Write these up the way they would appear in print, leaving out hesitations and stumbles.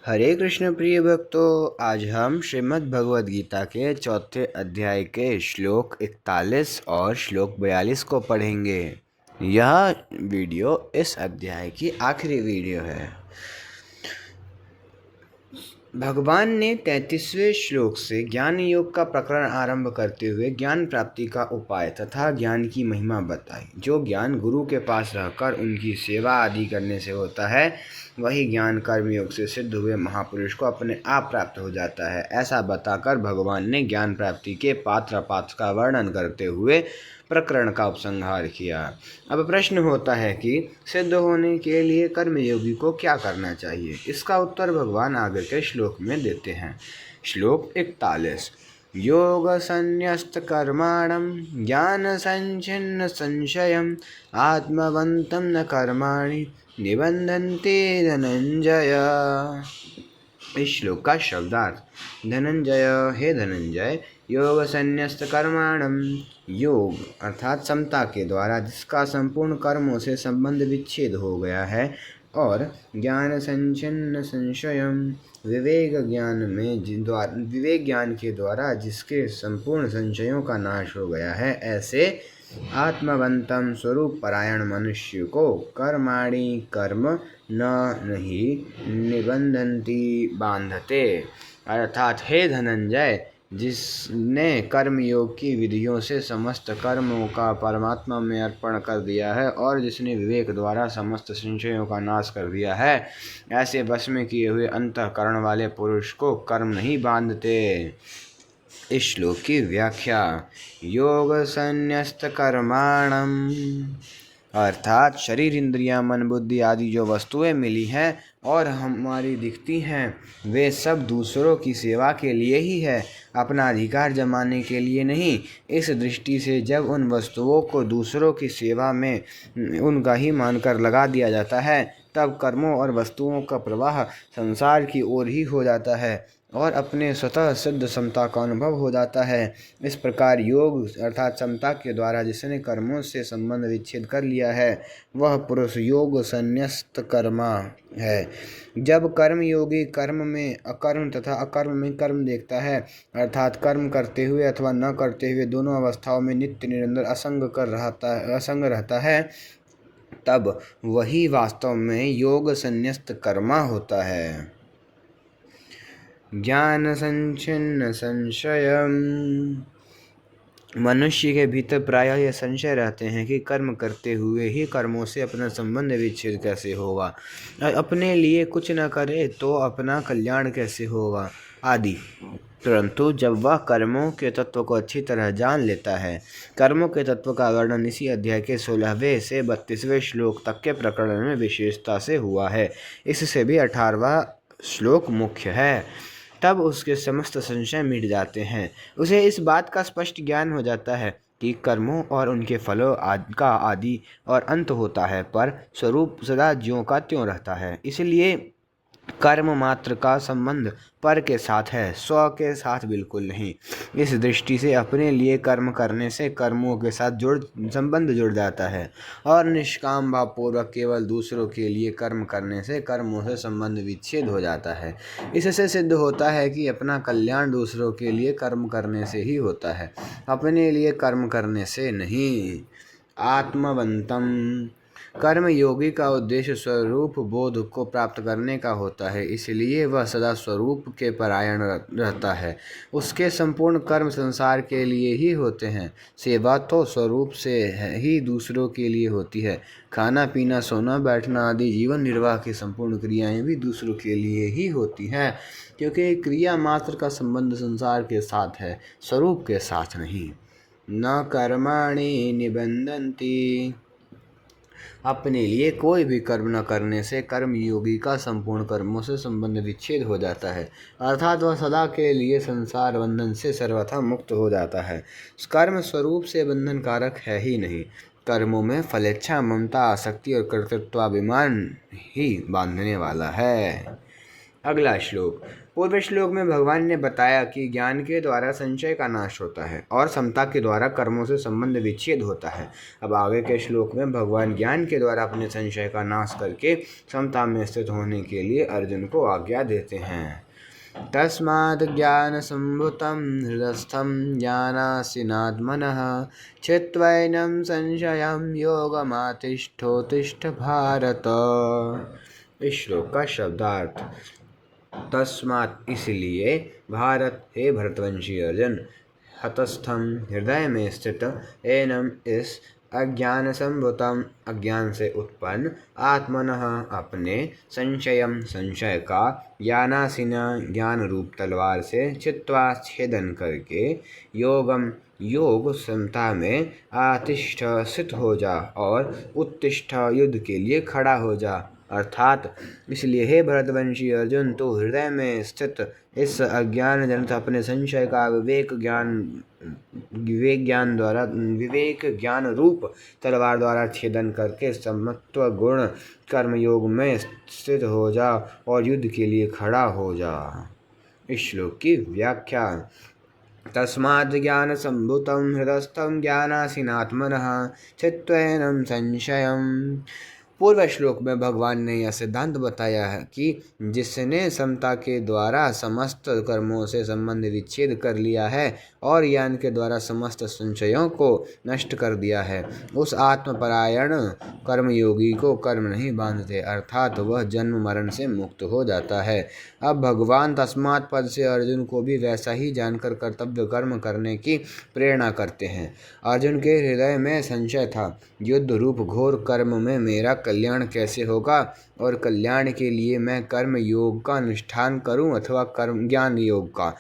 हरे कृष्ण प्रिय भक्तों, आज हम श्रीमद् भगवद गीता के चौथे अध्याय के श्लोक 41 और श्लोक 42 को पढ़ेंगे। यह वीडियो इस अध्याय की आखिरी वीडियो है। भगवान ने 33वें श्लोक से ज्ञान योग का प्रकरण आरंभ करते हुए ज्ञान प्राप्ति का उपाय तथा ज्ञान की महिमा बताई। जो ज्ञान गुरु के पास रहकर उनकी सेवा आदि करने से होता है, वही ज्ञान कर्म योग से सिद्ध हुए महापुरुष को अपने आप प्राप्त हो जाता है। ऐसा बताकर भगवान ने ज्ञान प्राप्ति के पात्र का वर्णन करते हुए प्रकरण का उपसंहार किया। अब प्रश्न होता है कि सिद्ध होने के लिए कर्मयोगी को क्या करना चाहिए। इसका उत्तर भगवान आगे के श्लोक में देते हैं। श्लोक 41। योग संन्यस्त कर्माणं ज्ञान संचिन्न संशयम् आत्मवन्तं न कर्माणि निबंधन्ते धनंजय। इस श्लोक का शब्दार्थ। धनंजय, हे धनंजय, योग संन्यस्त कर्माणम, योग अर्थात समता के द्वारा जिसका संपूर्ण कर्मों से संबंध विच्छेद हो गया है, और ज्ञान संचिन्न संशयम, विवेक ज्ञान के द्वारा जिसके संपूर्ण संशयों का नाश हो गया है, ऐसे आत्मवंतम स्वरूप परायण मनुष्य को कर्माणि कर्म नहीं निबंधन्ति बांधते। अर्थात हे धनंजय, जिसने कर्मयोग की विधियों से समस्त कर्मों का परमात्मा में अर्पण कर दिया है और जिसने विवेक द्वारा समस्त संशयों का नाश कर दिया है, ऐसे वश में किए हुए अंतःकरण वाले पुरुष को कर्म नहीं बांधते। इस श्लोक की व्याख्या। योग संन्यस्त कर्माणम अर्थात शरीर, इंद्रियां, मन, बुद्धि आदि जो वस्तुएं मिली हैं और हमारी दिखती हैं, वे सब दूसरों की सेवा के लिए ही है, अपना अधिकार जमाने के लिए नहीं। इस दृष्टि से जब उन वस्तुओं को दूसरों की सेवा में उनका ही मानकर लगा दिया जाता है, तब कर्मों और वस्तुओं का प्रवाह संसार की ओर ही हो जाता है और अपने स्वतः सिद्ध समता का अनुभव हो जाता है। इस प्रकार योग अर्थात समता के द्वारा जिसने कर्मों से संबंध विच्छेद कर लिया है, वह पुरुष योग संन्यस्त कर्मा है। जब कर्म योगी कर्म में अकर्म तथा अकर्म में कर्म देखता है, अर्थात कर्म करते हुए अथवा न करते हुए दोनों अवस्थाओं में नित्य निरंतर असंग रहता है, तब वही वास्तव में योग संन्यस्त कर्मा होता है। ज्ञान संचिन्न संशयम, मनुष्य के भीतर प्रायः यह संशय रहते हैं कि कर्म करते हुए ही कर्मों से अपना संबंध विच्छेद कैसे होगा, अपने लिए कुछ न करे तो अपना कल्याण कैसे होगा आदि। परंतु जब वह कर्मों के तत्व को अच्छी तरह जान लेता है, कर्मों के तत्व का वर्णन इसी अध्याय के 16वें से 32वें श्लोक तक के प्रकरण में विशेषता से हुआ है। इससे भी 18वां श्लोक मुख्य है। तब उसके समस्त संशय मिट जाते हैं। उसे इस बात का स्पष्ट ज्ञान हो जाता है कि कर्मों और उनके फलों का आदि और अंत होता है, पर स्वरूप सदा ज्यों का त्यों रहता है। इसलिए कर्म मात्र का संबंध पर के साथ है, स्व के साथ बिल्कुल नहीं। इस दृष्टि से अपने लिए कर्म करने से कर्मों के साथ संबंध जुड़ जाता है, और निष्काम भाव पूर्वक केवल दूसरों के लिए कर्म करने से कर्मों से संबंध विच्छेद हो जाता है। इससे सिद्ध होता है कि अपना कल्याण दूसरों के लिए कर्म करने से ही होता है, अपने लिए कर्म करने से नहीं। आत्मवंतम, कर्म योगी का उद्देश्य स्वरूप बोध को प्राप्त करने का होता है, इसलिए वह सदा स्वरूप के परायण रहता है। उसके संपूर्ण कर्म संसार के लिए ही होते हैं। सेवा तो स्वरूप से ही दूसरों के लिए होती है। खाना पीना, सोना बैठना आदि जीवन निर्वाह की संपूर्ण क्रियाएं भी दूसरों के लिए ही होती हैं, क्योंकि क्रिया मात्र का संबंध संसार के साथ है, स्वरूप के साथ नहीं। न कर्माणि निबंधन्ति, अपने लिए कोई भी कर्म न करने से कर्मयोगी का संपूर्ण कर्मों से संबंध विच्छेद हो जाता है, अर्थात वह सदा के लिए संसार बंधन से सर्वथा मुक्त हो जाता है। कर्म स्वरूप से बंधन कारक है ही नहीं। कर्मों में फलेच्छा, ममता, आसक्ति और कर्तृत्वाभिमान ही बांधने वाला है। अगला श्लोक। पूर्व श्लोक में भगवान ने बताया कि ज्ञान के द्वारा संशय का नाश होता है और समता के द्वारा कर्मों से संबंध विच्छेद होता है। अब आगे के श्लोक में भगवान ज्ञान के द्वारा अपने संशय का नाश करके समता में स्थित होने के लिए अर्जुन को आज्ञा देते हैं। तस्माद् ज्ञानसम्भूतं हृदस्थं ज्ञानासीनात्मनः चित्वैनं संशयं योगमातिष्ठोत्तिष्ठ भारत। इस श्लोक का शब्दार्थ। तस्मात् इसलिए, भारत हे भरतवंशी अर्जुन, हतस्थम हृदय में स्थित, एनम इस, अज्ञान संभूतम अज्ञान से उत्पन्न, आत्मनः अपने, संशयम संशय का, ज्ञानासीना ज्ञान रूप तलवार से, चित्वा छेदन करके, योगम योग समता में, आतिष्ठ स्थित हो जा और उत्तिष्ठ युद्ध के लिए खड़ा हो जा। अर्थात इसलिए हे भरतवंशी अर्जुन, तो हृदय में स्थित इस अज्ञान जनित अपने संशय का विवेक ज्ञान रूप तलवार द्वारा छेदन करके समत्व गुण कर्म योग में स्थित हो जा और युद्ध के लिए खड़ा हो जा। इस श्लोक की व्याख्या। तस्माद् ज्ञान संभूतं हृदस्थं ज्ञानासीनात्मनः चित्वैनं संशयम्। पूर्व श्लोक में भगवान ने यह सिद्धांत बताया है कि जिसने समता के द्वारा समस्त कर्मों से संबंध विच्छेद कर लिया है और ज्ञान के द्वारा समस्त संशयों को नष्ट कर दिया है, उस आत्मपरायण कर्मयोगी को कर्म नहीं बांधते, अर्थात वह जन्म मरण से मुक्त हो जाता है। अब भगवान तस्मात् पद से अर्जुन को भी वैसा ही जानकर कर्तव्य कर्म करने की प्रेरणा करते हैं। अर्जुन के हृदय में संशय था, युद्ध रूप घोर कर्म में मेरा कल्याण कैसे होगा और कल्याण के लिए मैं कर्म योग का अनुष्ठान करूं अथवा कर्म ज्ञान योग का।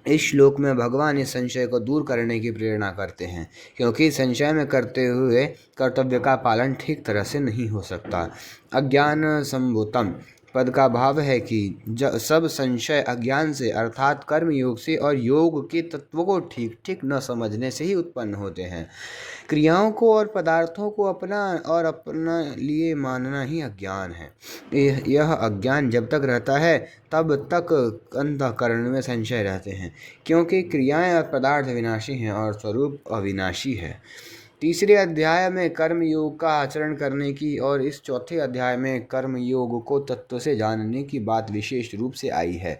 इस श्लोक में भगवान इस संशय को दूर करने की प्रेरणा करते हैं, क्योंकि संशय में करते हुए कर्तव्य का पालन ठीक तरह से नहीं हो सकता। अज्ञान संभूतम पद का भाव है कि सब संशय अज्ञान से अर्थात कर्म योग से और योग के तत्वों को ठीक ठीक न समझने से ही उत्पन्न होते हैं। क्रियाओं को और पदार्थों को अपना लिए मानना ही अज्ञान है। यह अज्ञान जब तक रहता है तब तक अंतःकरण में संशय रहते हैं, क्योंकि क्रियाएं और पदार्थ विनाशी हैं और स्वरूप अविनाशी है। तीसरे अध्याय में कर्म योग का आचरण करने की और इस चौथे अध्याय में कर्म योग को तत्व से जानने की बात विशेष रूप से आई है,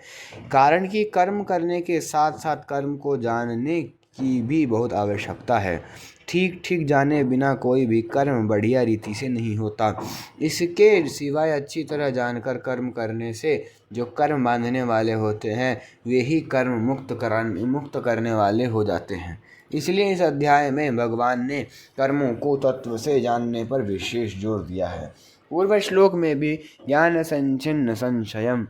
कारण कि कर्म करने के साथ साथ कर्म को जानने की भी बहुत आवश्यकता है। ठीक ठीक जाने बिना कोई भी कर्म बढ़िया रीति से नहीं होता। इसके सिवाय अच्छी तरह जानकर कर्म करने से जो कर्म बांधने वाले होते हैं वे ही कर्म मुक्त करने वाले हो जाते हैं। इसलिए इस अध्याय में भगवान ने कर्मों को तत्व से जानने पर विशेष जोर दिया है। पूर्व श्लोक में भी ज्ञान संचिन्न संशयम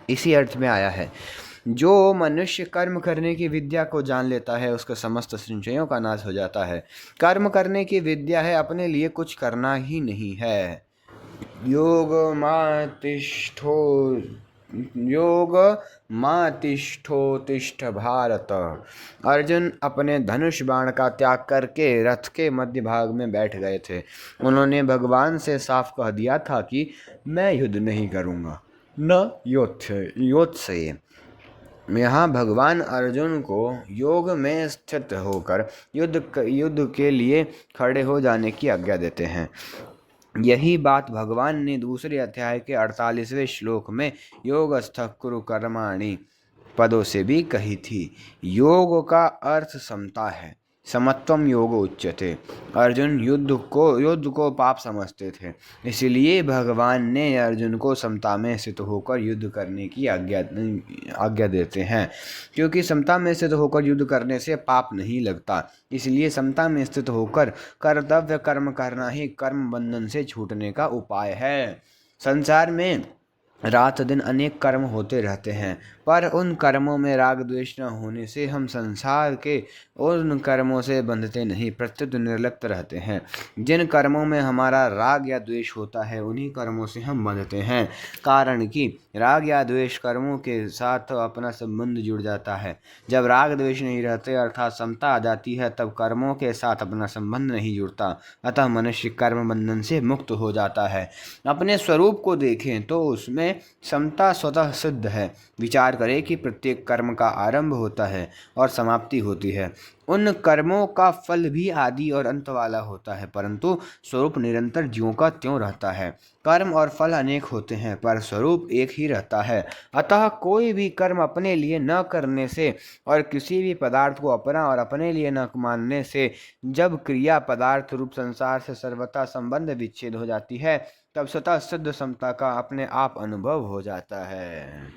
इसी अर्थ में आया है। जो मनुष्य कर्म करने की विद्या को जान लेता है उसके समस्त संशयों का नाश हो जाता है। कर्म करने की विद्या है अपने लिए कुछ करना ही नहीं है। योग मातिष्ठोतिष्ठ भारत। अर्जुन अपने धनुष बाण का त्याग करके रथ के मध्य भाग में बैठ गए थे। उन्होंने भगवान से साफ कह दिया था कि मैं युद्ध नहीं करूँगा, न योद्ध से। यहाँ भगवान अर्जुन को योग में स्थित होकर युद्ध के लिए खड़े हो जाने की आज्ञा देते हैं। यही बात भगवान ने दूसरे अध्याय के 48वें श्लोक में योगस्थः कुरु कर्माणि पदों से भी कही थी। योग का अर्थ समता है, समत्वम योग उच्यते। अर्जुन युद्ध को पाप समझते थे, इसलिए भगवान ने अर्जुन को समता में स्थित होकर युद्ध करने की आज्ञा देते हैं, क्योंकि समता में स्थित होकर युद्ध करने से पाप नहीं लगता। इसलिए समता में स्थित होकर कर्तव्य कर्म करना ही कर्म बंधन से छूटने का उपाय है। संसार में रात दिन अनेक कर्म होते रहते हैं, पर उन कर्मों में राग द्वेष न होने से हम संसार के उन कर्मों से बंधते नहीं, प्रत्युत निर्लिप्त रहते हैं। जिन कर्मों में हमारा राग या द्वेष होता है उन्हीं कर्मों से हम बंधते हैं, कारण कि राग या द्वेष कर्मों के साथ अपना संबंध जुड़ जाता है। जब राग द्वेष नहीं रहते अर्थात समता आ जाती है, तब कर्मों के साथ अपना संबंध नहीं जुड़ता, अतः मनुष्य कर्म बंधन से मुक्त हो जाता है। अपने स्वरूप को देखें तो उसमें समता स्वतः सिद्ध है। विचार करें कि प्रत्येक कर्म का आरंभ होता है और समाप्ति होती है। उन कर्मों का फल भी आदि और अंत वाला होता है, परंतु स्वरूप निरंतर ज्यों का त्यों रहता है। कर्म और फल अनेक होते हैं, पर स्वरूप एक ही रहता है। अतः कोई भी कर्म अपने लिए न करने से और किसी भी पदार्थ को अपना और अपने लिए न मानने से जब क्रिया पदार्थ रूप संसार से सर्वथा संबंध विच्छेद हो जाती है, तब स्वतः सिद्ध समता का अपने आप अनुभव हो जाता है।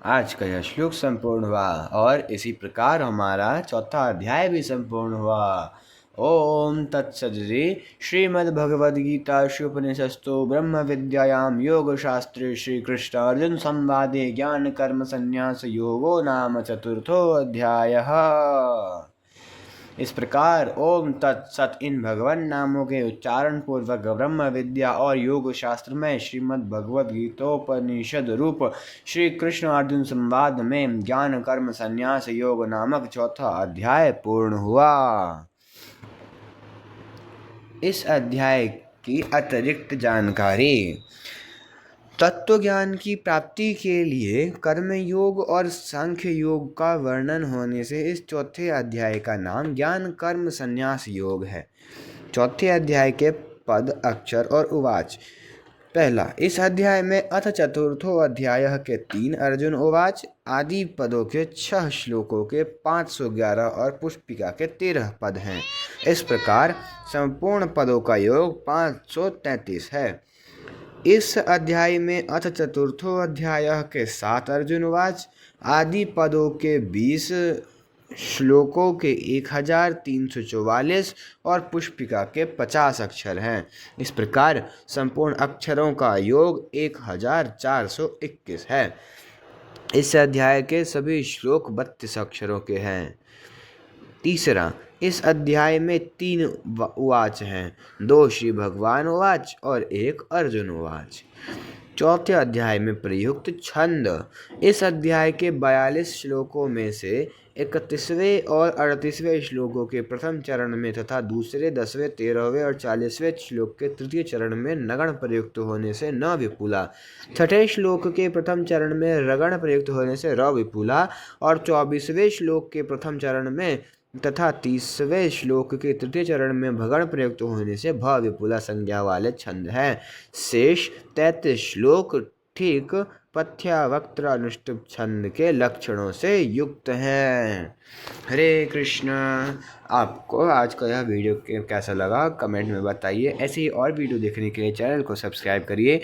आज का यह श्लोक संपूर्ण हुआ और इसी प्रकार हमारा चौथा अध्याय भी संपूर्ण हुआ। ओम तत्सदिति श्रीमद्भगवद्गीतासु उपनिषत्सु ब्रह्म विद्यायां योगशास्त्रे श्रीकृष्ण अर्जुन संवादे ज्ञान कर्म संन्यास योगो नाम चतुर्थो अध्यायः। इस प्रकार ओम तत्सत इन भगवान नामों के उच्चारण पूर्वक ब्रह्म विद्या और योग शास्त्र में श्रीमद् भगवद गीतोपनिषद रूप श्री कृष्ण अर्जुन संवाद में ज्ञान कर्म संन्यास योग नामक चौथा अध्याय पूर्ण हुआ। इस अध्याय की अतिरिक्त जानकारी। तत्व ज्ञान की प्राप्ति के लिए कर्म योग और सांख्य योग का वर्णन होने से इस चौथे अध्याय का नाम ज्ञान कर्म संन्यास योग है। चौथे अध्याय के पद अक्षर और उवाच। पहला, इस अध्याय में अथ चतुर्थो अध्याय के 3 अर्जुन उवाच आदि पदों के 6 श्लोकों के 511 और पुष्पिका के 13 पद हैं। इस प्रकार संपूर्ण पदों का योग 533 है। इस अध्याय में अथ चतुर्थो अध्याय के 7 अर्जुन उवाच आदि पदों के 20 श्लोकों के 1344 और पुष्पिका के 50 अक्षर हैं। इस प्रकार संपूर्ण अक्षरों का योग 1421 है। इस अध्याय के सभी श्लोक 32 अक्षरों के हैं। तीसरा, इस अध्याय में 3 उवाच हैं, 2 श्री भगवान उवाच और 1 अर्जुन उवाच। चौथे अध्याय में प्रयुक्त छंद। इस अध्याय के 42 श्लोकों में से 31वें और 38वें श्लोकों के प्रथम चरण में तथा दूसरे 10वें 13वें और 40वें श्लोक के तृतीय चरण में नगण प्रयुक्त होने से न विपुला, छठे श्लोक के प्रथम चरण में रगण प्रयुक्त होने से र विपुला और 24वें श्लोक के प्रथम चरण में तथा 30वें श्लोक के तृतीय चरण में भगण प्रयुक्त होने से भ विपुला संज्ञा वाले छंद हैं। शेष 33 श्लोक ठीक पथ्यावक्त्र अनुष्टुप छंद के लक्षणों से युक्त हैं। हरे कृष्ण। आपको आज का यह वीडियो कैसा लगा कमेंट में बताइए। ऐसे ही और वीडियो देखने के लिए चैनल को सब्सक्राइब करिए।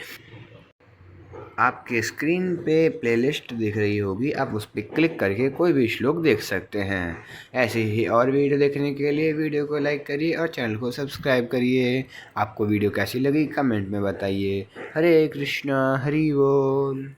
आपके स्क्रीन पे प्लेलिस्ट दिख रही होगी, आप उस पर क्लिक करके कोई भी श्लोक देख सकते हैं। ऐसे ही और वीडियो देखने के लिए वीडियो को लाइक करिए और चैनल को सब्सक्राइब करिए। आपको वीडियो कैसी लगी कमेंट में बताइए। हरे कृष्णा हरि बोल।